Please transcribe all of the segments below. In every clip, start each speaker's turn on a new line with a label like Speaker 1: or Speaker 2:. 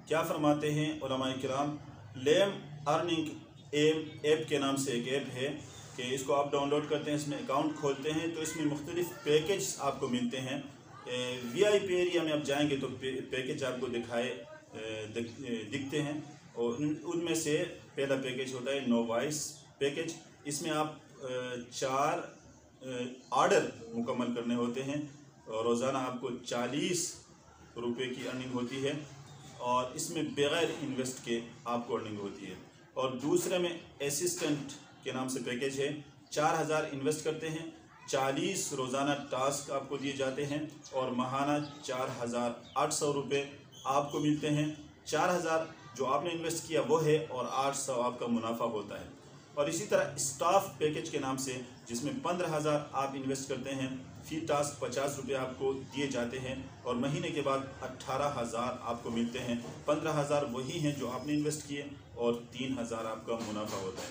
Speaker 1: क्या फरमाते हैं उलमाए किराम, लेम अर्निंग ऐप के नाम से एक ऐप है कि इसको आप डाउनलोड करते हैं, इसमें अकाउंट खोलते हैं तो इसमें मुख्तलिफ पैकेज आपको मिलते हैं। VIP एरिया में आप जाएंगे तो पैकेज आपको दिखते हैं और उनमें से पहला पैकेज होता है नो वॉइस पैकेज। इसमें आप 4 ऑर्डर मुकम्मल करने होते हैं और रोज़ाना आपको 40 रुपये की अर्निंग होती है और इसमें बग़ैर इन्वेस्ट के आपको अर्निंग होती है। और दूसरे में असिस्टेंट के नाम से पैकेज है, 4000 इन्वेस्ट करते हैं, 40 रोज़ाना टास्क आपको दिए जाते हैं और माहाना 4800 रुपये आपको मिलते हैं। 4000 जो आपने इन्वेस्ट किया वो है और 800 आपका मुनाफा होता है। और इसी तरह स्टाफ पैकेज के नाम से जिसमें 15000 आप इन्वेस्ट करते हैं, फी टास्क 50 रुपये आपको दिए जाते हैं और महीने के बाद 18000 आपको मिलते हैं। 15000 वही हैं जो आपने इन्वेस्ट किए और 3000 आपका मुनाफा होता है।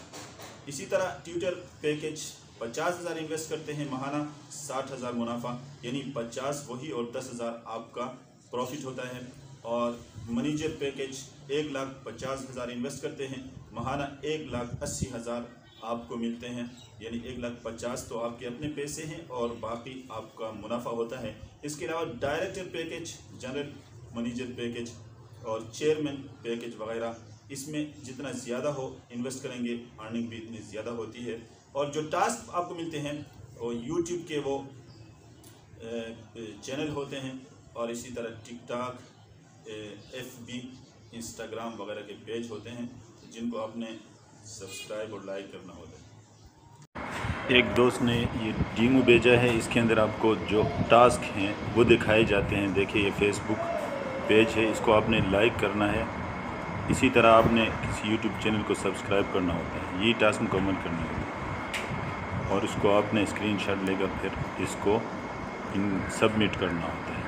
Speaker 1: इसी तरह ट्विटर पैकेज 50000 इन्वेस्ट करते हैं, माहाना 60000 मुनाफा, यानी 50 वही और 10000 आपका प्रॉफिट होता है। और मैनेजर पैकेज 1,50,000 इन्वेस्ट करते हैं, माहाना 1,80,000 आपको मिलते हैं, यानी 1,50,000 तो आपके अपने पैसे हैं और बाकी आपका मुनाफा होता है। इसके अलावा director package, general manager package और चेयरमैन पैकेज वगैरह, इसमें जितना ज़्यादा हो इन्वेस्ट करेंगे अर्निंग भी इतनी ज़्यादा होती है। और जो टास्क आपको मिलते हैं वो यूट्यूब के वो चैनल होते हैं और इसी तरह टिकटॉक, FB, इंस्टाग्राम वगैरह के पेज होते हैं जिनको आपने सब्सक्राइब और लाइक करना होता है। एक दोस्त ने ये डीमो भेजा है, इसके अंदर आपको जो टास्क हैं वो दिखाए जाते हैं। देखिए ये फेसबुक पेज है, इसको आपने लाइक करना है। इसी तरह आपने किसी यूट्यूब चैनल को सब्सक्राइब करना होता है, ये टास्क मुकम्मल करने होते हैं और इसको आपने स्क्रीनशॉट लेकर फिर इसको सबमिट करना होता है।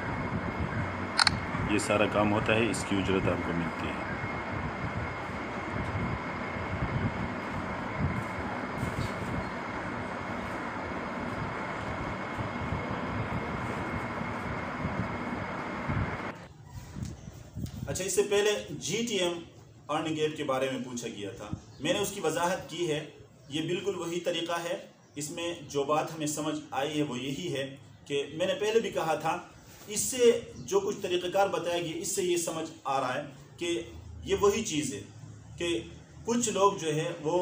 Speaker 1: ये सारा काम होता है, इसकी उजरत आपको मिलती है। अच्छा, इससे पहले GTM अर्निंग ऐप के बारे में पूछा गया था, मैंने उसकी वजाहत की है। ये बिल्कुल वही तरीक़ा है। इसमें जो बात हमें समझ आई है वो यही है कि मैंने पहले भी कहा था, इससे जो कुछ तरीक़ाकार बताया गया इससे ये समझ आ रहा है कि ये वही चीज़ है कि कुछ लोग जो है वो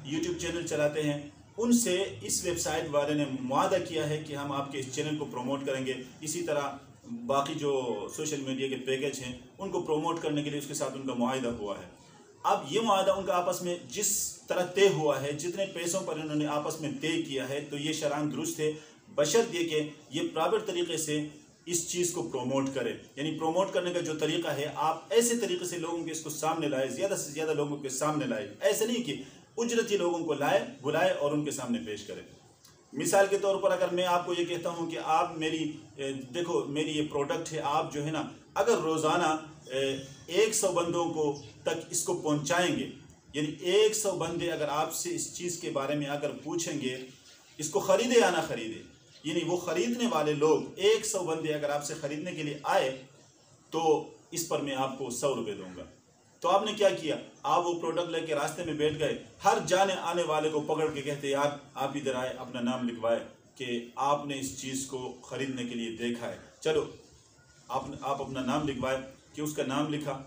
Speaker 1: YouTube चैनल चलाते हैं, उनसे इस वेबसाइट वाले ने मुआहदा किया है कि हम आपके इस चैनल को प्रमोट करेंगे। इसी तरह बाकी जो सोशल मीडिया के पैकेज हैं उनको प्रमोट करने के लिए उसके साथ उनका मुआहदा हुआ है। अब ये मुआहदा उनका आपस में जिस तरह तय हुआ है, जितने पैसों पर इन्होंने आपस में तय किया है, तो ये शरान दुरुस्त है, बशर्ते कि ये प्रॉपर तरीके से इस चीज़ को प्रमोट करें। यानी प्रमोट करने का जो तरीका है, आप ऐसे तरीके से लोगों के इसको सामने लाए, ज़्यादा से ज़्यादा लोगों के सामने लाए। ऐसे नहीं कि उजरती लोगों को लाए, बुलाए और उनके सामने पेश करें। मिसाल के तौर पर अगर मैं आपको ये कहता हूँ कि आप देखो मेरी ये प्रोडक्ट है, आप जो है ना अगर रोज़ाना 100 बंदों को तक इसको पहुँचाएंगे, यानी 100 बंदे अगर आपसे इस चीज़ के बारे में अगर पूछेंगे इसको ख़रीदे या ना ख़रीदे, यानी वो ख़रीदने वाले लोग 100 बंदे अगर आपसे ख़रीदने के लिए आए तो इस पर मैं आपको 100 रुपये दूँगा। तो आपने क्या किया, आप वो प्रोडक्ट लेके रास्ते में बैठ गए, हर जाने आने वाले को पकड़ के कहते यार आप इधर आए, अपना नाम लिखवाए कि आपने इस चीज़ को ख़रीदने के लिए देखा है, चलो आप अपना नाम लिखवाए कि उसका नाम लिखा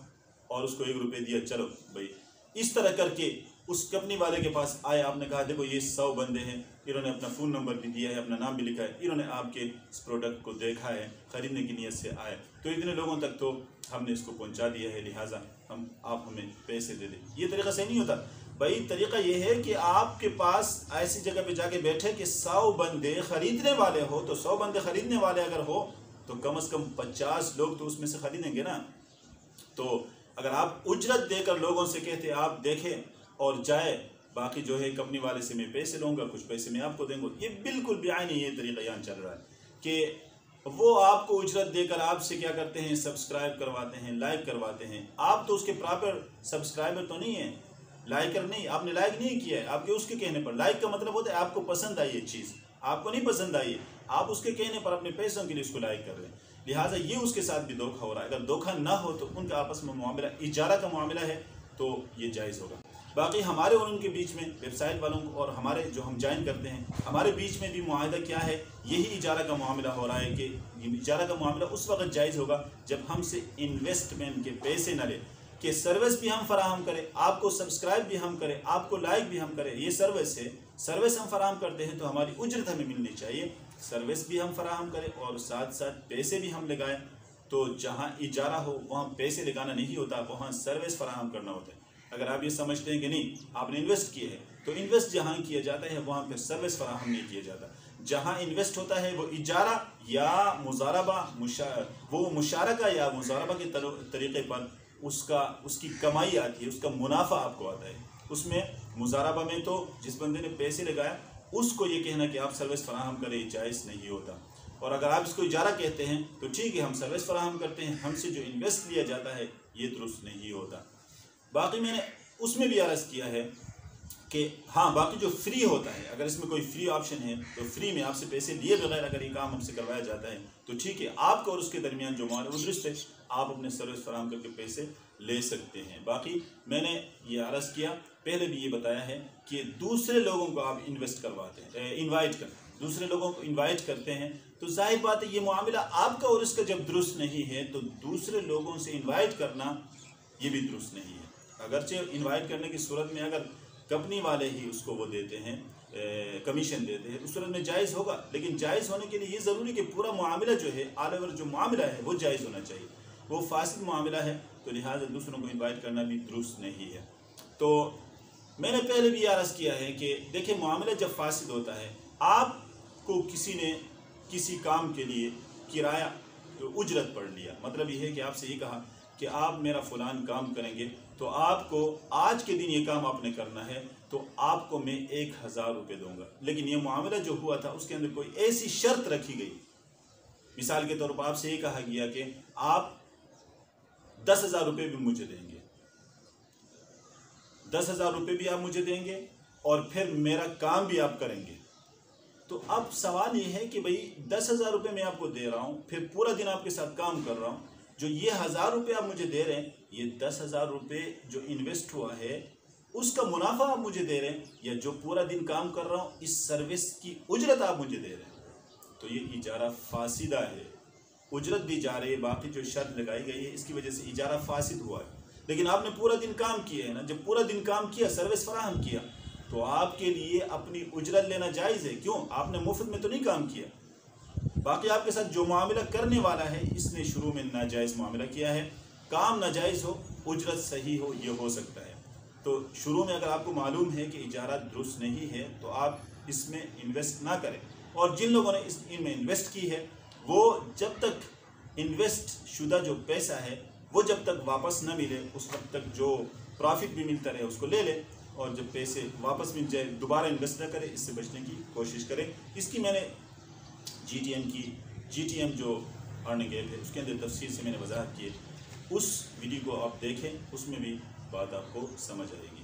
Speaker 1: और उसको 1 रुपये दिया, चलो भाई। इस तरह करके उस कंपनी वाले के पास आए, आपने कहा देखो ये 100 बंदे हैं, इन्होंने अपना फ़ोन नंबर भी दिया है, अपना नाम भी लिखा है, इन्होंने आपके इस प्रोडक्ट को देखा है, ख़रीदने की नीयत से आए, तो इतने लोगों तक तो हमने इसको पहुंचा दिया है, लिहाजा आप हमें पैसे दे दें। ये तरीका सही नहीं होता भाई। तरीका ये है कि आपके पास ऐसी जगह पे जाके बैठे कि 100 बंदे ख़रीदने वाले हो, तो 100 बंदे ख़रीदने वाले अगर हो तो कम से कम 50 लोग तो उसमें से ख़रीदेंगे ना। तो अगर आप उजरत देकर लोगों से कहते आप देखें और जाए, बाकी जो है कंपनी वाले से मैं पैसे लूँगा, कुछ पैसे मैं आपको दूँगा, ये बिल्कुल बेआईनी ये तरीका यहाँ चल रहा है कि वो आपको उजरत देकर आपसे क्या करते हैं, सब्सक्राइब करवाते हैं, लाइक करवाते हैं। आप तो उसके प्रॉपर सब्सक्राइबर तो नहीं है, लाइकर नहीं, आपने लाइक नहीं किया है, आपके उसके कहने पर। लाइक का मतलब होता है आपको पसंद आई ये चीज़, आपको नहीं पसंद आई है, आप उसके कहने पर अपने पैसों के लिए उसको लाइक कर रहे हैं। लिहाजा ये उसके साथ भी धोखा हो रहा है। अगर धोखा ना हो तो उनका आपस में मामला इजारा का मामला है तो ये जायज़ होगा। बाकी हमारे और उनके बीच में, वेबसाइट वालों को और हमारे जो हम ज्वाइन करते हैं, हमारे बीच में भी मुआहदा क्या है, यही इजारा का मामला हो रहा है कि इजारा का मामला उस वक्त जायज़ होगा जब हमसे इन्वेस्टमेंट के पैसे न ले, कि सर्विस भी हम फराहम करें, आपको सब्सक्राइब भी हम करें, आपको लाइक भी हम करें। ये सर्विस है, सर्विस हम फराहम करते हैं तो हमारी उजरत हमें मिलनी चाहिए। सर्विस भी हम फराहम करें और साथ साथ पैसे भी हम लगाएं। तो जहाँ इजारा हो वहाँ पैसे लगाना नहीं होता, वहाँ सर्विस फराहम करना होता है। अगर आप ये समझते हैं कि नहीं आपने इन्वेस्ट किए हैं, तो इन्वेस्ट जहाँ किया जाता है वहाँ पर सर्विस फराहम नहीं किया जाता। जहाँ इन्वेस्ट होता है वो इजारा या मुजारबा, वो मुशारका या मुजारबा के तरीके पर उसकी कमाई आती है, उसका मुनाफा आपको आता है। उसमें मुजारबा में तो जिस बंदे ने पैसे लगाया उसको ये कहना कि आप सर्विस फराहम करें जायज़ नहीं होता। और अगर आप इसको इजारा कहते हैं तो ठीक है, हम सर्विस फराहम करते हैं, हमसे जो इन्वेस्ट लिया जाता है ये दुरुस्त नहीं होता। बाकी मैंने उसमें भी अर्ज़ किया है कि हाँ, बाकी जो फ्री होता है, अगर इसमें कोई फ्री ऑप्शन है तो फ्री में आपसे पैसे लिए बगैर अगर ये काम हमसे करवाया जाता है तो ठीक है, आपको और उसके दरमियान जो माल दुरुस्त है, आप अपने सर्विस फराहम करके पैसे ले सकते हैं। बाकी मैंने ये अर्ज़ किया, पहले भी ये बताया है कि दूसरे लोगों को आप इन्वेस्ट करवाते हैं, इन्वाइट करते हैं, दूसरे लोगों को इन्वाइट करते हैं, तो जाहिर बात है ये मामला आपका और इसका जब दुरुस्त नहीं है तो दूसरे लोगों से इन्वाइट करना ये भी दुरुस्त नहीं है। अगरचे इन्वाइट करने की सूरत में अगर कंपनी वाले ही उसको वो देते हैं, कमीशन देते हैं, उस सूरत में जायज़ होगा। लेकिन जायज़ होने के लिए ये ज़रूरी कि पूरा मामला जो है, ऑल ओवर जो मामला है वो जायज़ होना चाहिए। वो फासिद मामला है तो लिहाजा दूसरों को इन्वाइट करना भी दुरुस्त नहीं है। तो मैंने पहले भी अर्ज़ किया है कि देखिए, मामला जब फासिद होता है, आपको किसी ने किसी काम के लिए किराया उजरत पड़ लिया, मतलब ये है कि आपसे ये कहा कि आप मेरा फ़लान काम करेंगे तो आपको आज के दिन ये काम आपने करना है तो आपको मैं 1000 रुपये दूँगा। लेकिन ये मामला जो हुआ था उसके अंदर कोई ऐसी शर्त रखी गई, मिसाल के तौर पर आपसे ये कहा गया कि आप 10,000 रुपये भी मुझे देंगे, 10,000 रुपये भी आप मुझे देंगे और फिर मेरा काम भी आप करेंगे। तो अब सवाल ये है कि भाई 10,000 रुपये मैं आपको दे रहा हूँ, फिर पूरा दिन आपके साथ काम कर रहा हूँ, जो ये 1000 रुपये आप मुझे दे रहे हैं, ये 10,000 रुपये जो इन्वेस्ट हुआ है उसका मुनाफा आप मुझे दे रहे हैं, या जो पूरा दिन काम कर रहा हूँ इस सर्विस की उजरत आप मुझे दे रहे हैं, तो ये इजारा फासिदा है। उजरत दी जा रही है, बाकी जो शर्त लगाई गई है इसकी वजह से इजारा फासिद हुआ है। लेकिन आपने पूरा दिन काम किया है ना, जब पूरा दिन काम किया, सर्विस फराहम किया, तो आपके लिए अपनी उजरत लेना जायज़ है। क्यों? आपने मुफ्त में तो नहीं काम किया। बाकी आपके साथ जो मामला करने वाला है इसने शुरू में नाजायज़ मामला किया है। काम नाजायज़ हो, उजरत सही हो, ये हो सकता है। तो शुरू में अगर आपको मालूम है कि इजारा दुरुस्त नहीं है तो आप इसमें इन्वेस्ट ना करें। और जिन लोगों ने इनमें इन्वेस्ट की है वो जब तक इन्वेस्ट शुदा जो पैसा है वो जब तक वापस न मिले उस वक्त तक जो प्रॉफिट भी मिलता रहे उसको ले ले, और जब पैसे वापस मिल जाए दोबारा इन्वेस्ट न करें, इससे बचने की कोशिश करें। इसकी मैंने GTM जो अर्निंग ऐप है उसके अंदर तफसील से मैंने वजाहत की है, उस वीडियो को आप देखें, उसमें भी बात आपको समझ आएगी।